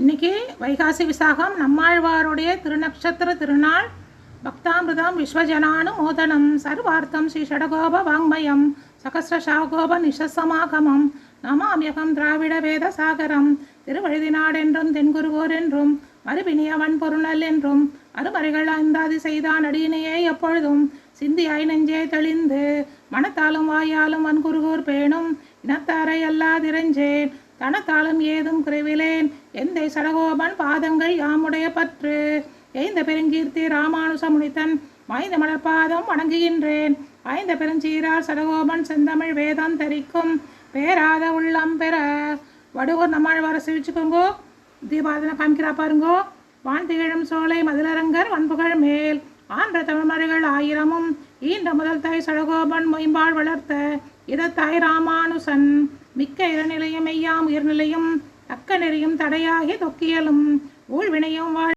இன்னைக்கு வைகாசி விசாகம் நம்மாழ்வாருடைய திருநக்ஷத்திர திருநாள். பக்தாமிருதம் விஸ்வஜனானு மோதனம் சர்வார்த்தம் ஸ்ரீ ஷடகோப வாங்மயம் சகசிரஷாகோப நிஷசமாகமம் நமாமியகம் திராவிட வேத சாகரம். திருவழுதினாடென்றும் தென்குருகோர் என்றும் மறுபிணியவன் பொருணல் என்றும் அருமறைகள் ஐந்தாதி செய்தான் அடியினையே எப்பொழுதும் சிந்தியாய் நெஞ்சே தெளிந்து மனத்தாலும் வாயாலும் வன்குருகோர் பேணும் இனத்தாரை அல்லாதிரஞ்சேன் தனத்தாலும் ஏதும் குறைவிலேன் எந்தை சடகோபன் பாதங்கள் யாமுடைய பற்று எய்ந்த பெருங்கீர்த்தி ராமானுச முனித்தன் வாய்ந்த மலர்பாதம் வணங்குகின்றேன். வாய்ந்த பெருஞ்சீரார் சடகோபன் செந்தமிழ் வேதம் தரிக்கும் பேராத உள்ளம் பெற. வடுவூர் நம்மாழ்வாரை சிரிச்சுக்கோங்கோ. தீபாதனை காமிக்கிறா பாருங்கோ. வான் திகழும் சோலை மதிலரங்கர் வன்புகழ் மேல் ஆன்ற தமிழ்மறைகள் ஆயிரமும் ஈன்ற முதல் தாய் சடகோபன் மொயம்பாள் வளர்த்த இதத்தாய் ராமானுசன் மிக்க இறநிலையும் மெய்யாம் உயர்நிலையும் தக்க நெறியும் தடையாகி தொக்கியலும் ஊழ்வினையும் வாழ்